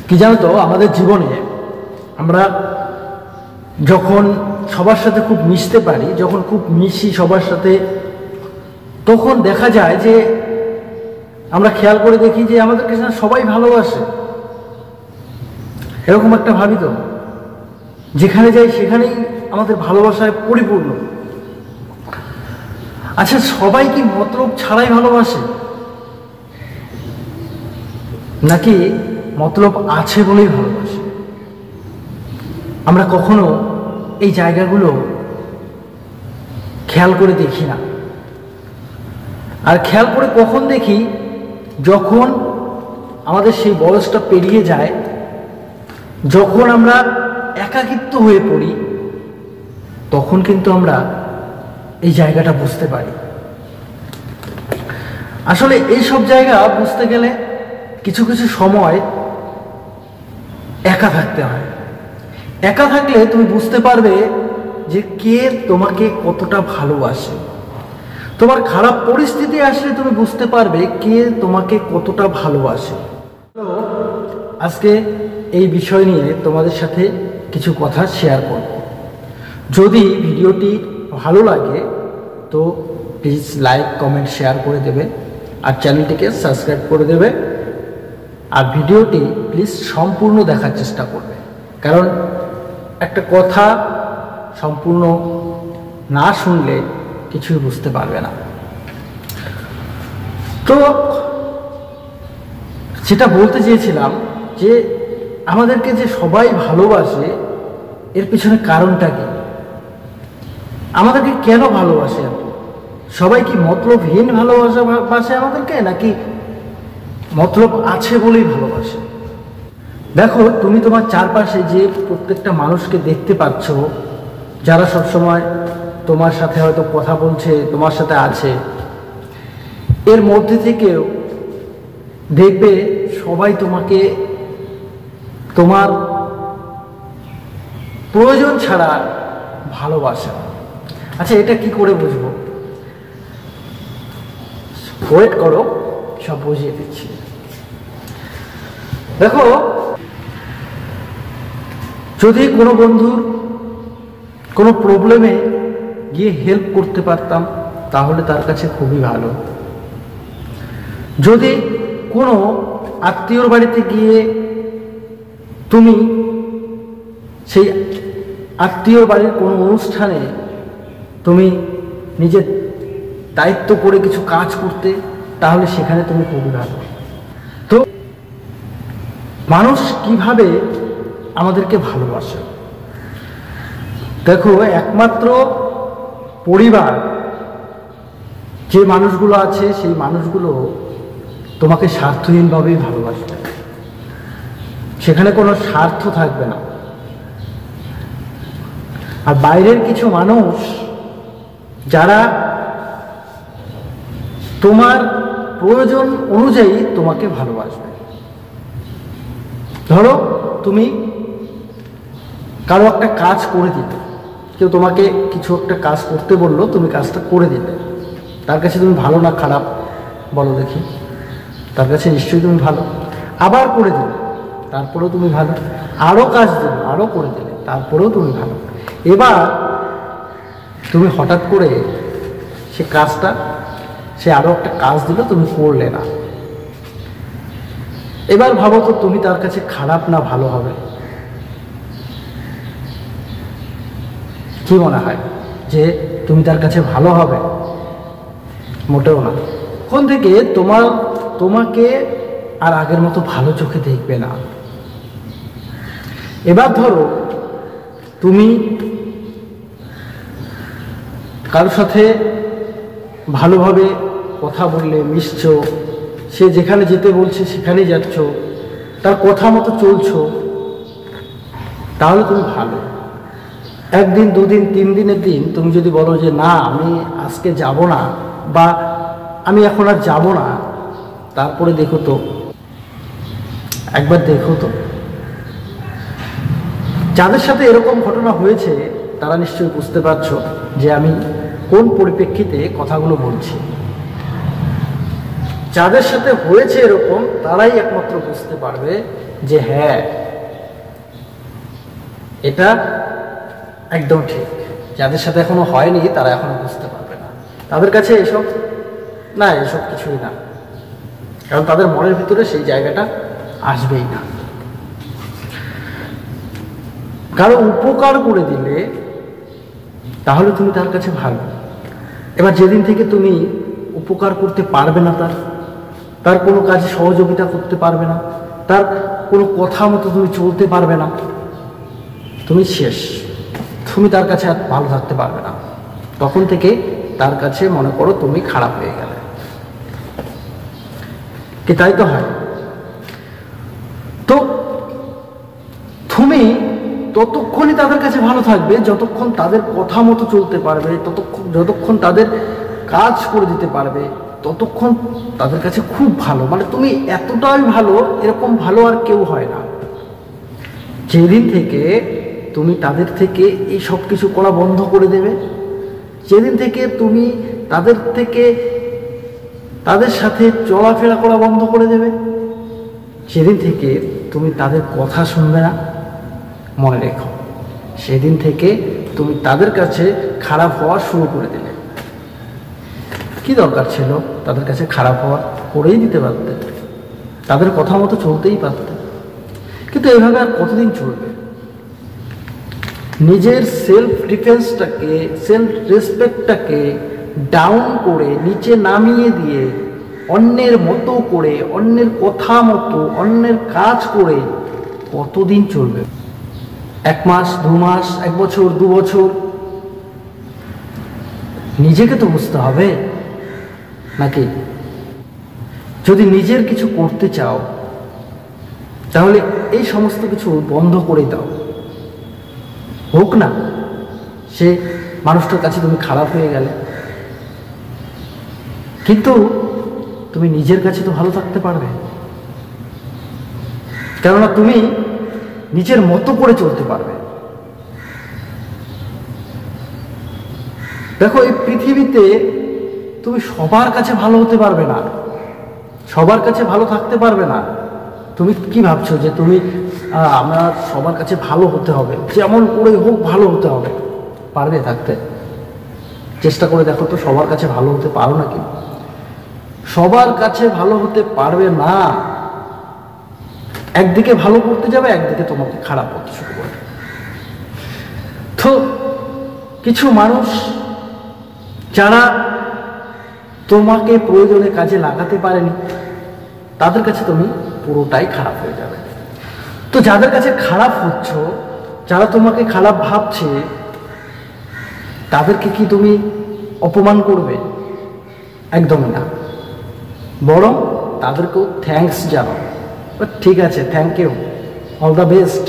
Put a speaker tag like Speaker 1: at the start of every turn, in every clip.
Speaker 1: কি জানো তো, আমাদের জীবনে আমরা যখন সবার সাথে খুব মিশতে পারি, যখন খুব মিশি সবার সাথে, তখন দেখা যায় যে আমরা খেয়াল করে দেখি যে আমাদেরকে সবাই ভালোবাসে। এরকম একটা ভাবি তো, যেখানে যাই সেখানেই আমাদের ভালোবাসায় পরিপূর্ণ। আচ্ছা, সবাই কি মতলব ছাড়াই ভালোবাসে, নাকি মতলব আছে বলেই ভালোবাসে? আমরা কখনো এই জায়গাগুলো খেয়াল করে দেখি না। আর খেয়াল করে কখন দেখি, যখন আমাদের সেই বয়সটা পেরিয়ে যায়, যখন আমরা একাকিত্ব হয়ে পড়ি, তখন কিন্তু আমরা এই জায়গাটা বুঝতে পারি। আসলে এই সব জায়গা বুঝতে গেলে কিছু কিছু সময় একা থাকতে হয়। একা থাকলে তুমি বুঝতে পারবে যে কে তোমাকে কতটা ভালোবাসে। তোমার খারাপ পরিস্থিতি আসলে তুমি বুঝতে পারবে কে তোমাকে কতটা ভালোবাসে। আজকে এই বিষয় নিয়ে তোমাদের সাথে কিছু কথা শেয়ার করব। যদি ভিডিওটি ভালো লাগে তো প্লিজ লাইক, কমেন্ট, শেয়ার করে দেবে, আর চ্যানেলটিকে সাবস্ক্রাইব করে দেবে। আর ভিডিওটি প্লিজ সম্পূর্ণ দেখার চেষ্টা করবে, কারণ একটা কথা সম্পূর্ণ না শুনলে কিছুই বুঝতে পারবে না। তো যেটা বলতে চেয়েছিলাম, যে আমাদেরকে যে সবাই ভালোবাসে, এর পিছনে কারণটা কি? আমাদেরকে কেন ভালোবাসে? সবাই কি মতলবহীন ভালোবাসে আমাদেরকে, নাকি মতলব আছে বলেই ভালোবাসে? দেখো, তুমি তোমার চারপাশে যে প্রত্যেকটা মানুষকে দেখতে পাচ্ছ, যারা সবসময় তোমার সাথে হয়তো কথা বলছে, তোমার সাথে আছে, এর মধ্যে থেকেও দেখবে সবাই তোমাকে তোমার প্রয়োজন ছাড়া ভালোবাসে। আচ্ছা, এটা কি করে বুঝবো? ওয়েট করো, সব বুঝিয়ে দিচ্ছি। দেখো, যদি কোনো বন্ধুর কোনো প্রবলেমে গিয়ে হেল্প করতে পারতাম, তাহলে তার কাছে খুবই ভালো। যদি কোনো আত্মীয়র বাড়িতে গিয়ে তুমি সেই আত্মীয়র বাড়ির কোনো অনুষ্ঠানে তুমি নিজের দায়িত্ব করে কিছু কাজ করতে, তাহলে সেখানে তুমি খুবই ভালো। তো মানুষ কিভাবে আমাদেরকে ভালোবাসে? দেখো, একমাত্র পরিবার যে মানুষগুলো আছে, সেই মানুষগুলো তোমাকে স্বার্থহীনভাবেই ভালোবাসবে। সেখানে কোনো স্বার্থ থাকবে না। আর বাইরের কিছু মানুষ যারা তোমার প্রয়োজন অনুযায়ী তোমাকে ভালোবাসবে। ধরো, তুমি কারো একটা কাজ করে দিতে, কেউ তোমাকে কিছু একটা কাজ করতে বললো, তুমি কাজটা করে দিতে। তার কাছে তুমি ভালো না খারাপ বলো দেখি? তার কাছে নিশ্চয়ই তুমি ভালো। আবার করে দিলে, তারপরেও তুমি ভালো। আরও কাজ দিলে, আরও করে দিলে, তারপরেও তুমি ভালো। এবার তুমি হঠাৎ করে সে কাজটা, সে আরও একটা কাজ দিল, তুমি করলে না। এবার ভাবো তো, তুমি তার কাছে খারাপ না ভালো হবে? কি মনে হয় যে তুমি তার কাছে ভালো হবে? মোটেও না। কোন থেকে তোমাকে আর আগের মতো ভালো চোখে দেখবে না। এবার ধরো, তুমি কারোর সাথে ভালোভাবে কথা বললে, মিশছো, সে যেখানে যেতে বলছে সেখানেই যাচ্ছ, তার কথা মতো চলছো, তাহলে তুমি ভালো। একদিন, দুদিন, 3 দিনের দিন তুমি যদি বলো যে না, আমি আজকে যাব না, বা আমি এখন আর যাব না, তারপরে দেখো তো, একবার দেখো তো, যাদের সাথে এরকম ঘটনা হয়েছে তারা নিশ্চয়ই বুঝতে পারছো যে আমি কোন পরিপ্রেক্ষিতে কথাগুলো বলছি। যাদের সাথে হয়েছে এরকম, তারাই একমাত্র বুঝতে পারবে যে হ্যাঁ এটা একদম ঠিক। যাদের সাথে এখনো হয়নি তারা এখনো বুঝতে পারবে না, তাদের কাছে এসব কিছুই না, কারণ তাদের মনের ভিতরে সেই জায়গাটা আসবেই না। কারো উপকার করে দিলে তাহলে তুমি তার কাছে ভালো। এবার যেদিন থেকে তুমি উপকার করতে পারবে না, তার কোনো কাজে সহযোগিতা করতে পারবে না, তার কোনো কথা মতো তুমি চলতে পারবে না, তুমি শেষ, তুমি তার কাছে আর ভালো থাকতে পারবে না। তখন থেকে তার কাছে মনে করো তুমি খারাপ হয়ে গেলে, কি তাই তো হয়? তো তুমি ততক্ষণই তাদের কাছে ভালো থাকবে যতক্ষণ তাদের কথা মতো চলতে পারবে, যতক্ষণ তাদের কাজ করে দিতে পারবে, ততক্ষণ তাদের কাছে খুব ভালো। মানে তুমি এতটাই ভালো, এরকম ভালো আর কেউ হয় না। যেদিন থেকে তুমি তাদের থেকে এই সব কিছু করা বন্ধ করে দেবে, যেদিন থেকে তুমি তাদের সাথে চলাফেরা করা বন্ধ করে দেবে, সেদিন থেকে তুমি তাদের কথা শুনবে না, মনে রেখো সেদিন থেকে তুমি তাদের কাছে খারাপ হওয়া শুরু করে দিলে। কি দরকার ছিল তাদের কাছে খারাপ হওয়া? করেই দিতে পারতে, তাদের কথা মতো চলতেই পারতে। কিন্তু এইভাবে আর কতদিন চলবে? নিজের সেলফ ডিফেন্সটাকে, সেলফ রেসপেক্টটাকে ডাউন করে, নিচে নামিয়ে দিয়ে, অন্যের মতো করে, অন্যের কথা মতো, অন্যের কাজ করে কতদিন চলবে? 1 মাস, 2 মাস, 1 বছর, 2 বছর? নিজেকে তো বুঝতে হবে নাকি? যদি নিজের কিছু করতে চাও তাহলে এই সমস্ত কিছু বন্ধ করে দাও। হোক না সে মানুষটার কাছে তুমি খারাপ হয়ে গেলে, কিন্তু তুমি নিজের কাছে তো ভালো থাকতে পারবে, কেননা তুমি নিজের মতো করে চলতে পারবে। দেখো, এই পৃথিবীতে তুমি সবার কাছে ভালো হতে পারবে না, সবার কাছে ভালো থাকতে পারবে না। তুমি কি ভাবছো যে তুমি আমার সবার কাছে ভালো হতে হবে, যেমন করে হোক ভালো হতে হবে? পারবে থাকতে? চেষ্টা করে দেখো তো, সবার কাছে ভালো হতে পারো নাকি? সবার কাছে ভালো হতে পারবে না। একদিকে ভালো করতে যাবে, একদিকে তোমাকে খারাপ করতে শুরু করবে। তো কিছু মানুষ যারা তোমাকে প্রয়োজনে কাজে লাগাতে পারেনি, তাদের কাছে তুমি পুরোটাই খারাপ হয়ে যাবে। তো যাদের কাছে খারাপ হচ্ছ, যারা তোমাকে খারাপ ভাবছে, তাদেরকে কি তুমি অপমান করবে? একদমই না। বরং তাদেরকেও থ্যাঙ্কস জানাও, ঠিক আছে, thank you, all the best,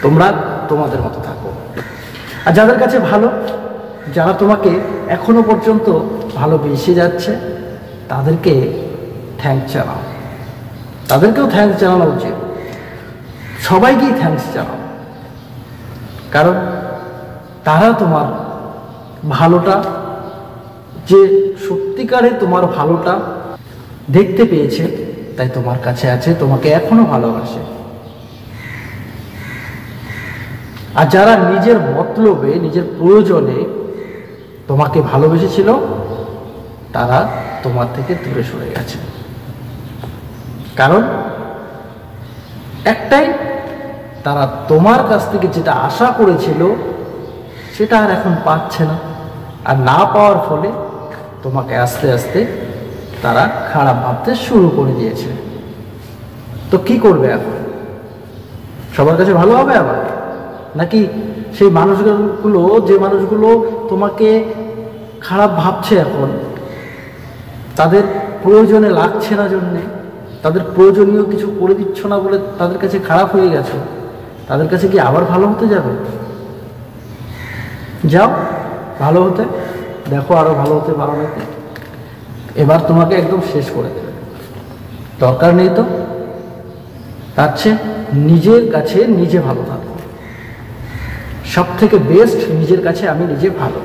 Speaker 1: তোমরা তোমাদের মতো থাকো। আর যাদের কাছে ভালো, যারা তোমাকে এখনো পর্যন্ত ভালোবেসে যাচ্ছে, তাদেরকে থ্যাঙ্কস জানাও, তাদেরকেও থ্যাঙ্কস জানানো উচিত। সবাইকেই থ্যাঙ্কস জানাও, কারণ তারা তোমার ভালোটা, যে সত্যিকারে তোমার ভালোটা দেখতে পেয়েছে, তাই তোমার কাছে আছে, তোমাকে এখনো ভালোবাসে। আর যারা নিজের মতলবে, নিজের প্রয়োজনে তোমাকে ভালোবেসেছিল, তারা তোমার থেকে দূরে সরে গেছে। কারণ একটাই, তারা তোমার কাছ থেকে যেটা আশা করেছিল সেটা আর এখন পাচ্ছে না, আর না পাওয়ার ফলে তোমাকে আস্তে আস্তে তারা খারাপ ভাবতে শুরু করে দিয়েছে। তো কি করবে এখন? সবার কাছে ভালো হবে আবার? নাকি সেই মানুষগুলো, যে মানুষগুলো তোমাকে খারাপ ভাবছে এখন, তাদের প্রয়োজনে লাগছে না জন্যে, তাদের প্রয়োজনীয় কিছু করে দিচ্ছ না বলে তাদের কাছে খারাপ হয়ে গেছো, তাদের কাছে কি আবার ভালো হতে যাবে? যাও ভালো হতে, দেখো আরো ভালো হতে পারো নাকি। এবার তোমাকে একদম শেষ করে দেবে, দরকার নেই তো। তার চেয়ে নিজের কাছে নিজে ভালো থাকো। সব থেকে বেস্ট নিজের কাছে আমি নিজে ভালো।